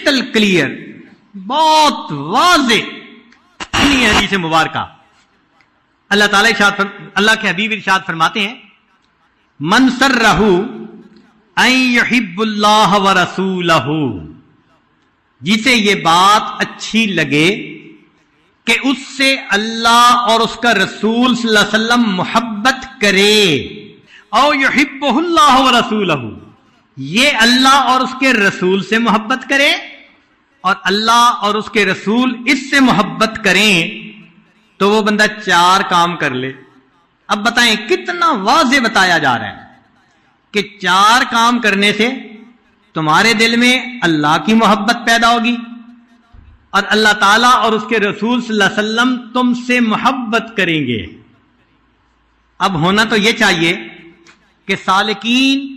Crystal clear, بہت واضح حدیث مبارکہ اللہ تعالیٰ اللہ کے حبیب ارشاد فرماتے ہیں من سرہ ان یحب اللہ ورسولہ، جسے یہ بات اچھی لگے کہ اس سے اللہ اور اس کا رسول صلی اللہ علیہ وسلم محبت کرے، او یحبہ اللہ ورسولہ، یہ اللہ اور اس کے رسول سے محبت کرے اور اللہ اور اس کے رسول اس سے محبت کریں، تو وہ بندہ 4 کام کر لے۔ اب بتائیں کتنا واضح بتایا جا رہا ہے کہ 4 کام کرنے سے تمہارے دل میں اللہ کی محبت پیدا ہوگی اور اللہ تعالیٰ اور اس کے رسول صلی اللہ علیہ وسلم تم سے محبت کریں گے۔ اب ہونا تو یہ چاہیے کہ سالکین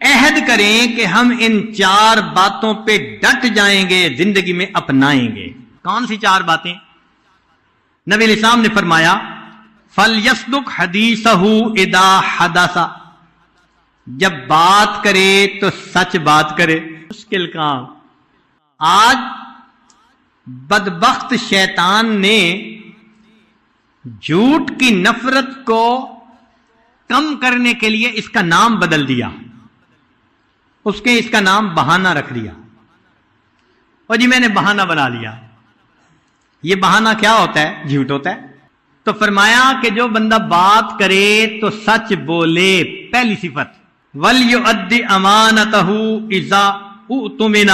عہد کریں کہ ہم ان 4 باتوں پہ ڈٹ جائیں گے، زندگی میں اپنائیں گے۔ کون سی 4 باتیں؟ نبی علیہ السلام نے فرمایا فَلْيَصْدُقْ حَدِيثَهُ إِذَا حَدَثَ، جب بات کرے تو سچ بات کرے۔ مشکل کام۔ آج بدبخت شیطان نے جھوٹ کی نفرت کو کم کرنے کے لیے اس کا نام بدل دیا، اس کا نام بہانہ رکھ دیا۔ اور جی میں نے بہانہ بنا لیا۔ یہ بہانہ کیا ہوتا ہے؟ جھوٹ ہوتا ہے۔ تو فرمایا کہ جو بندہ بات کرے تو سچ بولے، پہلی صفت وَلْيُؤَدِّ أَمَانَتَهُ إِذَا اُؤْتُمِنَ،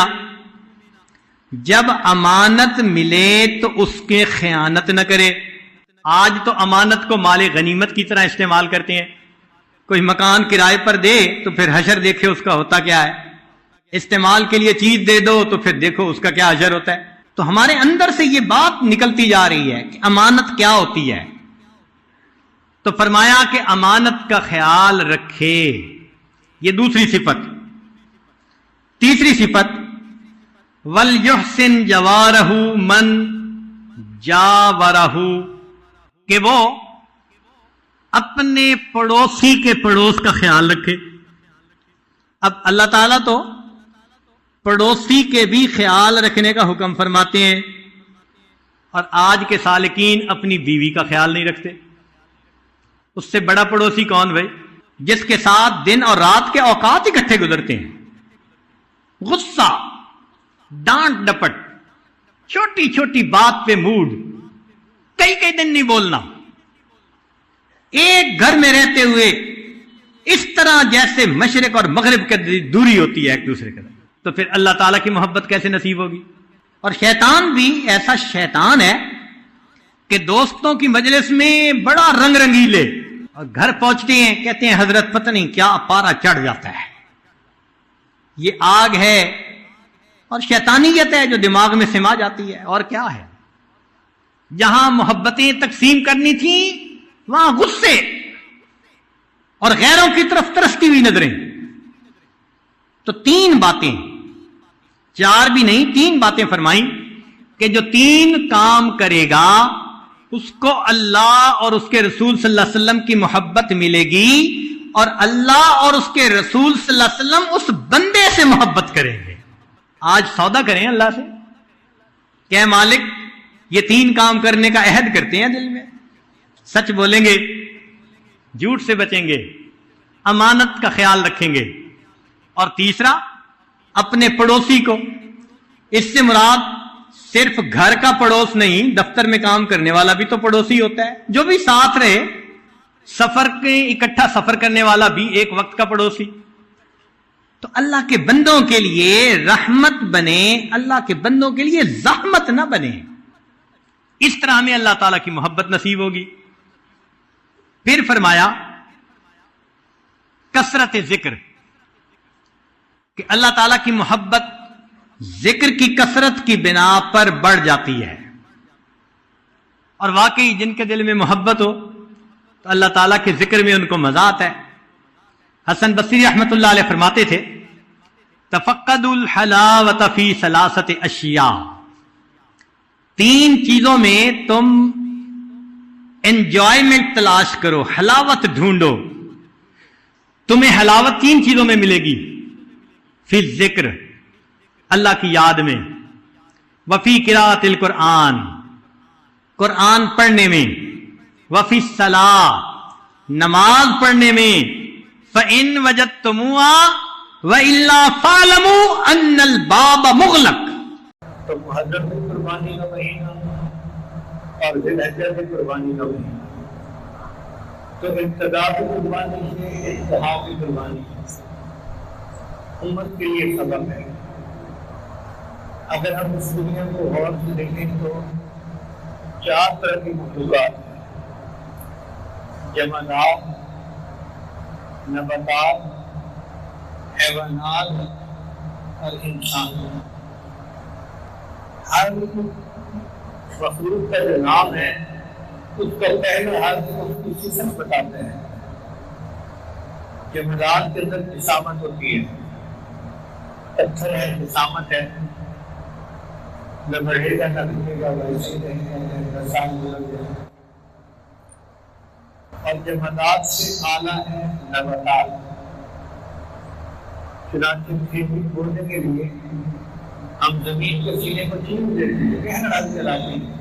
جب امانت ملے تو اس کے خیانت نہ کرے۔ آج تو امانت کو مال غنیمت کی طرح استعمال کرتے ہیں۔ کوئی مکان کرائے پر دے تو پھر حشر دیکھے اس کا ہوتا کیا ہے، استعمال کے لیے چیز دے دو تو پھر دیکھو اس کا کیا حشر ہوتا ہے۔ تو ہمارے اندر سے یہ بات نکلتی جا رہی ہے کہ امانت کیا ہوتی ہے۔ تو فرمایا کہ امانت کا خیال رکھے، یہ دوسری صفت۔ تیسری صفت وَلْيُحْسِنْ جَوَارَهُ مَنْ جَاوَرَهُ، کہ وہ اپنے پڑوسی کے پڑوس کا خیال رکھے۔ اب اللہ تعالیٰ تو پڑوسی کے بھی خیال رکھنے کا حکم فرماتے ہیں، اور آج کے سالکین اپنی بیوی کا خیال نہیں رکھتے۔ اس سے بڑا پڑوسی کون بھائی؟ جس کے ساتھ دن اور رات کے اوقات اکٹھے گزرتے ہیں۔ غصہ، ڈانٹ ڈپٹ، چھوٹی چھوٹی بات پہ موڈ، کئی دن نہیں بولنا، ایک گھر میں رہتے ہوئے اس طرح جیسے مشرق اور مغرب کی دوری ہوتی ہے ایک دوسرے کے، تو پھر اللہ تعالیٰ کی محبت کیسے نصیب ہوگی؟ اور شیطان بھی ایسا شیطان ہے کہ دوستوں کی مجلس میں بڑا رنگ رنگیلے، اور گھر پہنچتے ہیں کہتے ہیں حضرت پتہ نہیں کیا پارا چڑھ جاتا ہے، یہ آگ ہے اور شیطانیت ہے جو دماغ میں سما جاتی ہے۔ اور کیا ہے؟ جہاں محبتیں تقسیم کرنی تھیں وہاں غصے اور غیروں کی طرف ترستی ہوئی نظریں۔ تو 3 باتیں، 4 بھی نہیں 3 باتیں فرمائیں کہ جو 3 کام کرے گا اس کو اللہ اور اس کے رسول صلی اللہ علیہ وسلم کی محبت ملے گی، اور اللہ اور اس کے رسول صلی اللہ علیہ وسلم اس بندے سے محبت کریں گے۔ آج سودا کریں اللہ سے کہ مالک یہ 3 کام کرنے کا عہد کرتے ہیں دل میں، سچ بولیں گے، جھوٹ سے بچیں گے، امانت کا خیال رکھیں گے، اور تیسرا اپنے پڑوسی کو، اس سے مراد صرف گھر کا پڑوس نہیں، دفتر میں کام کرنے والا بھی تو پڑوسی ہوتا ہے، جو بھی ساتھ رہے، سفر کے اکٹھا سفر کرنے والا بھی ایک وقت کا پڑوسی۔ تو اللہ کے بندوں کے لیے رحمت بنے، اللہ کے بندوں کے لیے زحمت نہ بنے، اس طرح ہمیں اللہ تعالیٰ کی محبت نصیب ہوگی۔ پھر فرمایا کثرت ذکر، کہ اللہ تعالیٰ کی محبت ذکر کی کثرت کی بنا پر بڑھ جاتی ہے، اور واقعی جن کے دل میں محبت ہو تو اللہ تعالیٰ کے ذکر میں ان کو مزہ آتا ہے۔ حسن بصری رحمۃ اللہ علیہ فرماتے تھے تفقدوا الحلاوۃ فی 3 اشیاء، 3 چیزوں میں تم انجوائمنٹ تلاش کرو، حلاوت ڈھونڈو، تمہیں حلاوت 3 چیزوں میں ملے گی، فی ذکر، اللہ کی یاد میں، وفی قراءت القرآن، قرآن پڑھنے میں، وفی الصلاۃ، نماز پڑھنے میں، فإن وجدتموها وإلا فاعلموا أن الباب مغلق۔ تو محرم میں قربانی کا مہینہ اور ذی الحجہ میں قربانی کا مہینہ، تو ابتدا کی قربانی سے انتہا کی قربانی امت کے لیے سبب ہے۔ اگر ہم اس دنیا کو غور سے دیکھیں تو 4 طرح کی مخلوقات ہیں، جمادات، نباتات، حیوانات اور انسان۔ ہر مخلوق کا جو نام ہے اس کا پہلا حرف اس کی صفت بتاتے ہیں۔ جمادات کے اندر جسامت ہوتی ہے، پتھر ہے، جسامت ہے، نہ بڑھے گا نہ گھٹے گا، ویسے رہے گا۔ اور جمادات سے اعلیٰ ہے نباتات۔ چنانچہ کھیتی بونے کے لیے ہم زمین کے سینے کو چھین دیتے ہیں، گہرا چلاتے ہیں۔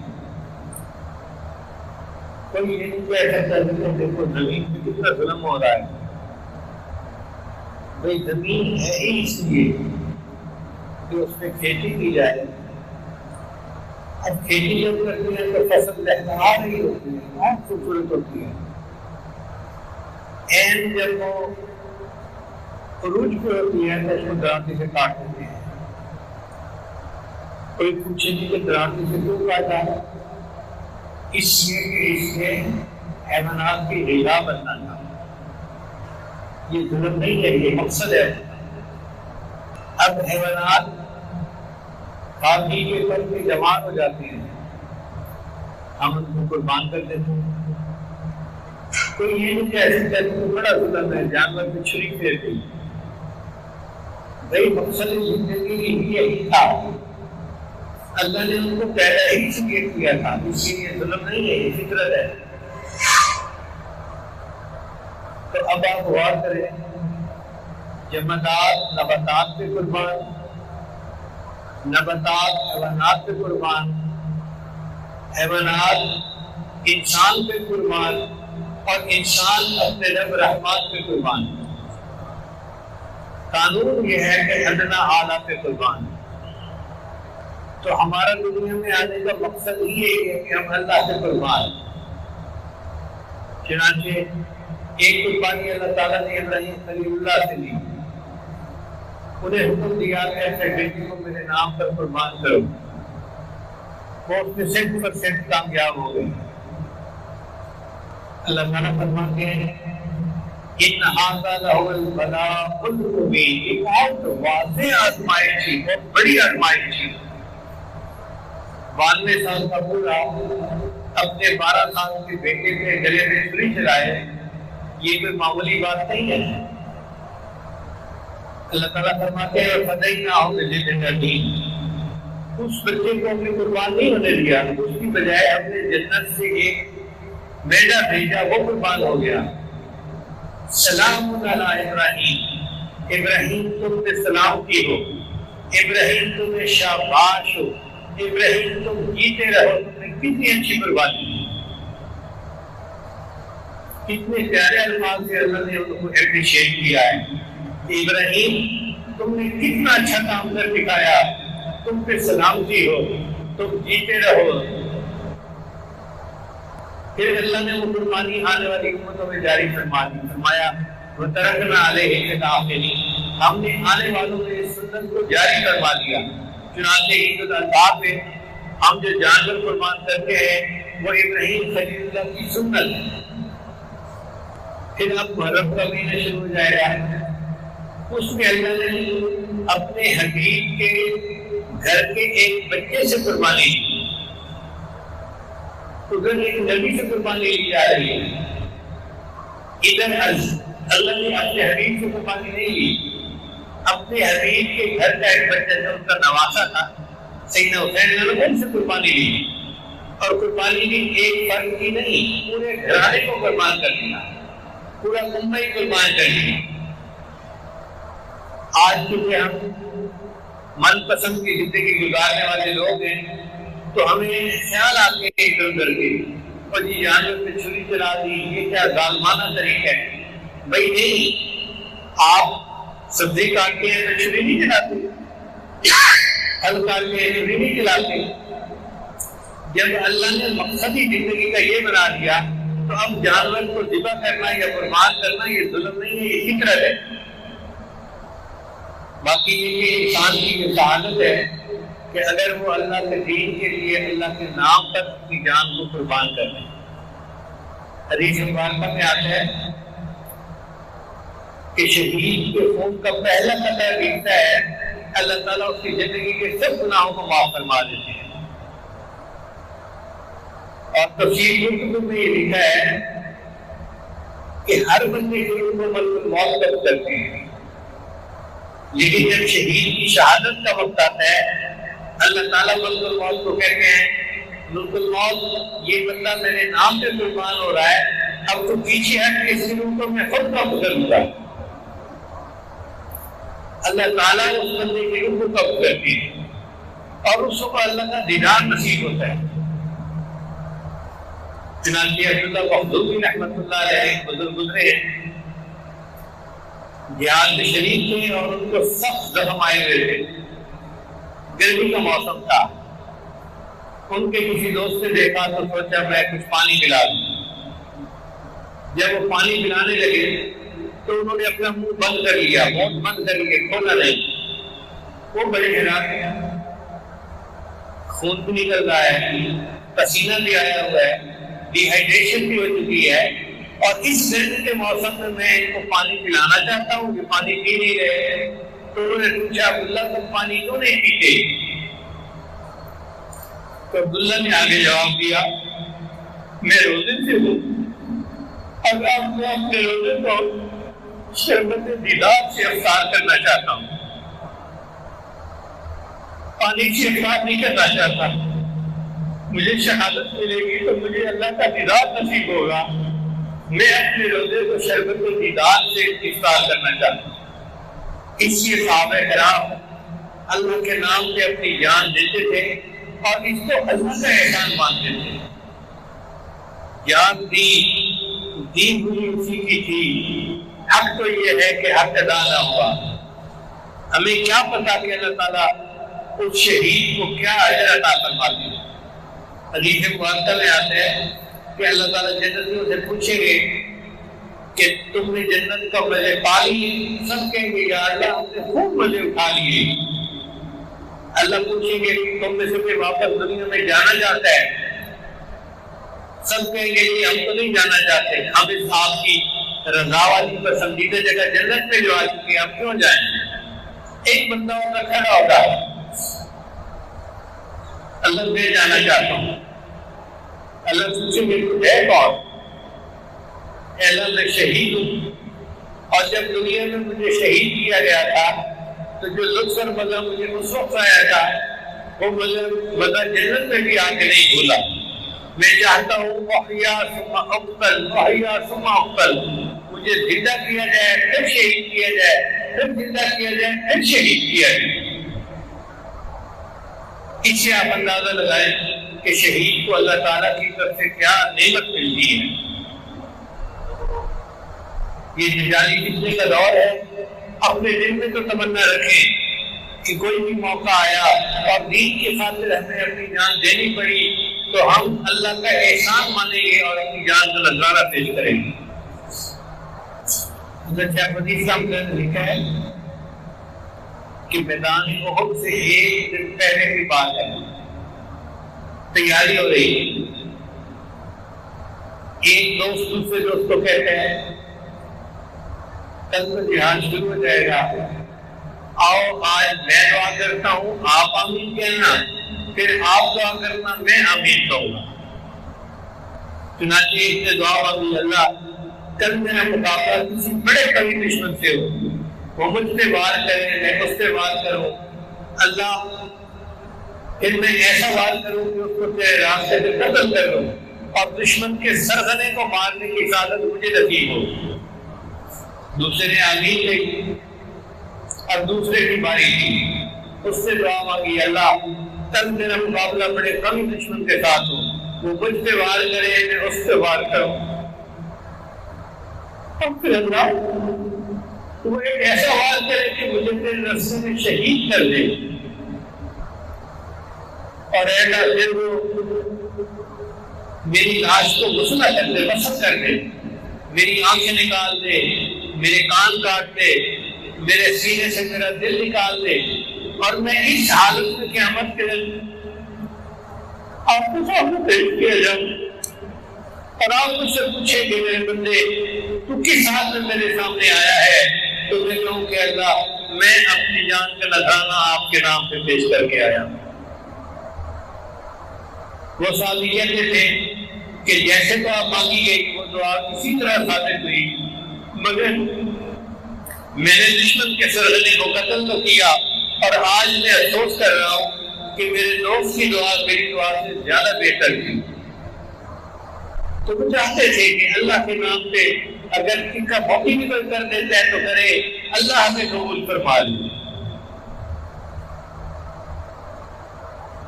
کوئی یہ نہیں کہہ سکتا کہ دیکھو زمین پہ کتنا ظلم ہو رہا ہے۔ بھائی زمین ہے ہی اس لیے کہ اس میں کھیتی کی جائے۔ اب کھیتی جب کرتی ہے تو فصل لہلہا رہی ہوتی ہے، بہت خوبصورت ہوتی ہے۔ این جب وہ عروج پہ ہوتی ہے تو اس کو دراندی سے کاٹ دیتے ہیں۔ کوئی پوچھے نہیں کہ دراندی سے کیوں کاٹا؟ اس لیے کہ اس میں حیوانات کی غذا بننا تھا۔ یہ ظلم نہیں ہے، یہ مقصد ہے۔ اب حیوانات کھاتی کے پر کے جوان ہو جاتے ہیں، ہم ان کو قربان کر دیتے ہیں۔ کوئی یہ نہیں کہہ سکتا کہ بڑا ظلم ہے، جانور پہ چھری پھیر گئی۔ بھائی مقصد زندگی یہی تھا، اللہ نے ان کو پیدا ہی اس لیے کیا تھا، اس لیے یہ ظلم نہیں ہے، یہ فطرت ہے۔ تو اب آپ غور کریں، جمادات نباتات پہ قربان، نباتات حیوانات پہ قربان، حیوانات انسان پہ قربان، اور انسان اپنے رب رحمان پہ قربان۔ قانون یہ ہے کہ ادنا اعلیٰ پہ قربان۔ تو ہمارا دنیا میں آنے کا مقصد یہ ہے کہ ہم اللہ سے قربان۔ چنانچہ ایک قربانی اللہ تعالیٰ نے ابراہیم خلیل اللہ سے لی، انہیں حکم دیا کہ ایسے بیٹی کو میرے نام پر قربان کرو۔ وہ اس میں 100% کامیاب ہو گئی۔ اللہ تعالیٰ فرماتے ہیں ان ھذا لہو البلاء المبین، ایک بہت واضح آزمائش تھی، بہت بڑی آزمائش تھی۔ 92 سال کا بوڑھا اپنے 12 سال کے بیٹے کے گلے میں چھری چلائے، یہ کوئی معمولی بات نہیں ہے۔ اللہ تعالیٰ فرماتے ہیں فدیناہ بذبح عظیم، اس بچے کو اپنی قربان نہیں ہونے دیا، اس کی بجائے ہم نے جنت سے ایک میڈا بھیجا، وہ قربان ہو گیا۔ سلام علی ابراہیم، ابراہیم تم پہ سلام کی ہو، ابراہیم تمہیں شاباش ہو، ابراہیم تم جیتے رہو، تم نے کتنی اچھی قربانی کی۔ کتنے پیارے الفاظ سے اللہ نے ان کو اپریشیٹ کیا ہے کہ ابراہیم تم نے کتنا اچھا کام کر دکھایا، تم پہ سلامتی ہو، تم جیتے رہو۔ پھر اللہ نے وہ قربانی آنے والی امتوں میں جاری فرمایا وَتَرَكْنَا عَلَيْهِ فِي الْآخِرِينَ، ہم نے آنے والوں میں اس سنت کو جاری کروا دیا۔ چنانچہ عید الاضحیٰ پہ ہم جو جانور قربان کرتے ہیں وہ ابراہیم خلیل اللہ کی سنت ہے۔ پھر اب محرم کا مہینہ شروع ہو جائے گا، اس میں اللہ نے اپنے حبیب کے گھر کے ایک بچے سے قربانی لی۔ ادھر ایک نبی سے قربانی لی جا رہی ہے، ادھر اللہ نے اپنے حبیب سے قربانی نہیں لی، اپنے حبیب کے گھر کا ایک بچہ جو ان کا نواسا تھا سیدنا حسین نے ان سے قربانی لی، اور قربانی بھی ایک فرد کی نہیں، پورے گھرانے کو قربان کر دیا، پورا ممبئی قربان کر دیا۔ آج کیونکہ ہم من پسند کی زندگی گزارنے والے لوگ ہیں تو ہمیں خیال آتے ہیں ادھر ادھر کے، اور جی جانور پہ چھری چلا دی، یہ کیا ظالمانہ طریقہ ہے؟ بھائی نہیں، آپ سبزی کاٹتے ہیں تو چھری نہیں چلاتے، پھل کاٹتے ہیں چھری نہیں چلاتے۔ جب اللہ نے مقصد ہی زندگی کا یہ بنا دیا تو اب جانور کو ذبح کرنا یا قربان کرنا یہ ظلم نہیں ہے، یہ فطرت ہے۔ باقی یہ انسان کی یہ سعادت ہے کہ اگر وہ اللہ کے دین کے لیے اللہ کے نام پر اپنی جان کو قربان کر دیں۔ حدیث مبارکہ میں آتا ہے کہ شہید کے خون کا پہلا قطرہ گرتا ہے، اللہ تعالیٰ اس کی زندگی کے سب گناہوں کو معاف فرما دیتے ہیں۔ اور تفسیر کتب میں یہ لکھا ہے کہ ہر بندے کے اوپر ملک موت تک کرتے ہیں، لیکن جب شہید کی شہادت کا وقت آتا ہے اللہ تعالیٰ ملک الموت کو کہتے ہیں ملک الموت یہ بندہ میرے نام پہ قربان ہو رہا ہے، اب تو پیچھے ہٹ کے اس کے اوپر میں خود کا گزر ہوا۔ اللہ تعالیٰ اس بندے کے روح کو قبض کرتی ہے اور اس کو اللہ کا دیدار نصیب ہوتا ہے۔ چنانچہ عبداللہ مخدومی رحمۃ اللہ علیہ ایک بزرگ گزرے ہیں، جہاد میں شریک تھے اور ان کو سخت زخم آئے ہوئے تھے، گرمی کا موسم تھا۔ ان کے کسی دوست سے دیکھا تو سوچا میں کچھ پانی پلا دوں۔ جب وہ پانی پلانے لگے تو انہوں نے اپنا منہ بند کر لیا، منہ بند کر لیا، کھولا نہیں۔ وہ بڑے حیران ہیں، خون بھی نکل رہا ہے، پسینہ بھی آیا ہوا ہے، ڈی ہائیڈریشن بھی ہو چکی ہے، اور اس گرمی کے موسم میں ان کو پانی پلانا چاہتا ہوں، یہ پانی پی نہیں رہے۔ تو انہوں نے پوچھا عبداللہ تم پانی کیوں نہیں پیتے؟ تو عبداللہ نے آگے جواب دیا میں روزے سے ہوں، اب میں اپنے روزے کو شربت دیدار سے افطار کرنا چاہتا ہوں، پانی سے افطار نہیں کرنا چاہتا۔ مجھے شہادت ملے گی تو مجھے اللہ کا دیدار نصیب ہوگا، میں اپنے روزے کو شربت دیدار سے افطار کرنا چاہتا ہوں۔ اس لیے صحابہ کرام اللہ کے نام پہ اپنی جان دیتے تھے اور اس کو اللہ کا احسان مانتے تھے۔ جان دی ہوئی اسی کی تھی، حق تو یہ ہے کہ حق ادا نہ ہوا۔ ہمیں کیا پتا کہ اللہ تعالیٰ اس شہید کو کیا اجر عطا فرماتے ہیں۔ حدیث مبارکہ میں آتا ہے کہ اللہ تعالیٰ جنتیوں سے پوچھیں گے کہ تم نے جنت کا مزے پا لیے؟ سب کہیں گے یا اللہ ہم نے خوب مزے اٹھا لیے۔ اللہ پوچھیں گے تم میں سے کوئی واپس دنیا میں جانا چاہتا ہے؟ سب کہیں گے کہ ہم تو نہیں جانا چاہتے، ہم اس آپ کی رضا والی پسندیدہ جگہ جنت میں جو آ چکی ہم کیوں جائیں؟ ایک بندہ ہوگا کھڑا ہوگا، اللہ میں جانا چاہتا ہوں۔ اللہ پوچھیں گے تو ہے کون؟ اللہ میں شہید ہوں، اور جب دنیا میں مجھے شہید کیا گیا تھا تو جو لطف اور مزہ مجھے اس وقت آیا تھا وہ مزہ جنت میں بھی آ کے نہیں بھولا۔ میں چاہتا ہوں احیا ثم اقتل، احیا ثم اقتل، مجھے زندہ کیا جائے پھر شہید کیا جائے، پھر زندہ کیا جائے پھر شہید کیا جائے۔ اس سے آپ اندازہ لگائیں کہ شہید کو اللہ تعالیٰ کی طرف سے کیا نعمت ملتی ہے۔ یہ جنجالی فتنے کا دور ہے، اپنے دل میں تو تمنا رکھیں کہ کوئی بھی موقع آیا اور دین کی خاطر ہمیں اپنی جان دینی پڑی تو ہم اللہ کا احسان مانیں گے اور اپنی جان کا نذرانہ پیش کریں گے۔ حضرت شیخ مدی صاحب نے لکھا ہے کہ میدان احد سے ایک دن پہلے کی بات ہے، تیاری ہو رہی ہے، ایک دوست دوسرے دوست کو کہتے ہیں کل تو جہاد شروع ہو جائے گا، آؤ آج میں دعا کرتا ہوں آپ آمین کہنا، پھر آپ دعا کرنا میں آمین کہوں گا۔ چنانچہ ایک نے دعا مانگی اللہ کل میرا مقابلہ کسی بڑے قوی دشمن سے ہو، وہ مجھ سے وار کرے میں اس سے وار کروں، اللہ پھر میں ایسا وار کروں کہ اس کو تیرے راستے سے قتل کروں اور دشمن کے سرغنے کو مارنے کی اجازت مجھے نصیب ہو۔ دوسرے نے آمین کہی اور دوسرے کی باری تھی، اس سے دعا مانگی اللہ کل میرا مقابلہ بڑے کم دشمن کے ساتھ ہو، وہ مجھ پہ وار کرے میں اس پہ وار کروں، اور پھر اللہ وہ ایک ایسا وار کرے کہ مجھے تیرے راستے میں شہید کر دے، اور ایسا پھر وہ میری لاش کو غسل کر دے، مسح کر دے، میری آنکھیں نکال دے، میرے کان کاٹ دے، میرے سینے سے میرا دل نکال دے، اور میں اس حالت میں قیامت کے دن آپ کو سامنے پیش کیا جاؤں اور آپ مجھ سے پوچھیں کہ میرے بندے تو کس حال میں میرے سامنے آیا ہے، تو میں کہوں کہ اللہ میں اپنی جان کا نذرانہ آپ کے نام پہ پیش کر کے آیا۔ وہ صحابی کہتے تھے کہ جیسے تو آپ مانگی گئی وہ دعا کسی طرح ثابت ہوئی، مگر میں نے دشمن کے سرغنے کو قتل تو کیا، اور آج میں افسوس کر رہا ہوں کہ میرے دوست کی دعا میری دعا سے زیادہ بہتر تھی۔ تو وہ چاہتے تھے کہ اللہ کے نام پہ اگر ان کا موقع بھی کوئی کر دیتا ہے تو کرے، اللہ ہمیں قبول فرما لے۔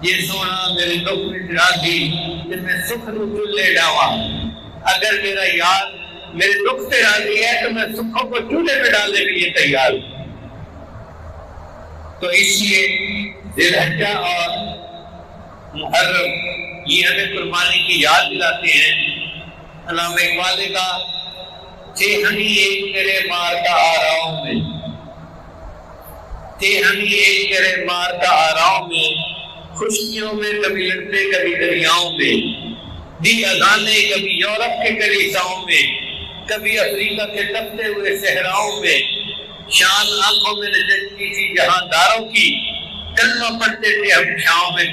یہ سونا میرے دکھ میں ڈرا دی جن میں سکھ نو چولہے ڈاواں، اگر میرا یار میرے دکھ سے راضی ہے تو میں سکھوں کو چولہے میں ڈالنے کے لیے تیار ہوں۔ تو اس لیے ذی الحجہ اور محرم یہ ہمیں قربانی کی یاد دلاتے ہیں۔ علامہ اقبال نے کہا تھے ہمیں ایک تیرے مارتا آراؤں میں، تھے ہمیں ایک تیرے مارتا آراؤں میں، خشکیوں میں کبھی لڑتے کبھی دریاؤں میں، دی اذانے کبھی یورپ کے کلیساؤں میں، کبھی افریقہ کے تپتے ہوئے صحراؤں میں، شان آنکھوں میں نچتی تھی جہانداروں کی، کلمہ پڑھتے تھے ہم چھاؤں میں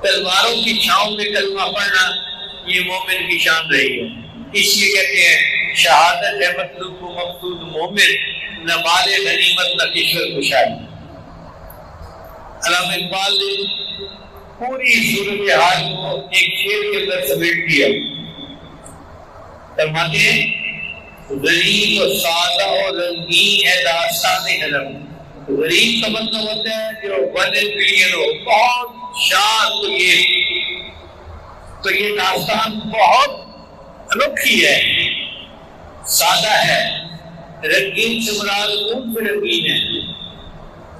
تلواروں کی چھاؤں میں کلمہ پڑھنا یہ مومن کی شان رہی ہے۔ اس لیے کہتے ہیں شہادت ہے مطلوب و مقصود مومن، نہ مال غنیمت نہ کشور کشائی۔ علامہ اقبال نے پوری صورتحال کو ایک شعر کے اندر سمیٹ دیا، فرماتے ہیں غریب و سادہ و رنگین ہے داستان حرم۔ غریب کا مطلب ہوتا ہے جو ون بلین ہو، بہت شان، تو یہ داستان بہت انوکھی ہے، سادہ ہے، رنگین سے مراد خون سے رنگین ہے۔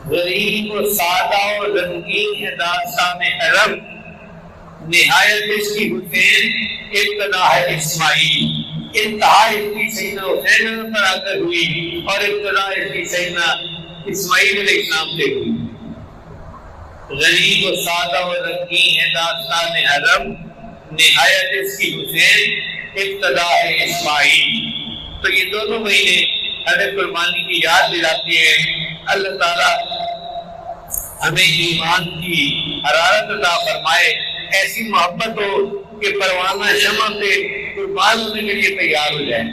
غریب و سادہ و رنگین ہے داستان حرم، نہایت اس کی حسین ابتدا ہے اسماعیل، انتہا اس کی سیدنا حسین پر آ کر ہوئی اور ابتدا اس کی سیدنا اسماعیل علیہ السلام سے ہوئی۔ غریب و سادہ و رنگین ہے داستان حرم، نہایت اس کی حسین ابتدا ہے اسماعیل۔ تو یہ دونوں مہینے ہمیں قربانی کی یاد دلاتی ہے۔ اللہ تعالیٰ ہمیں ایمان کی حرارت عطا فرمائے، ایسی محبت ہو کہ پروانہ شمع سے قربان ہونے کے لیے تیار ہو جائے۔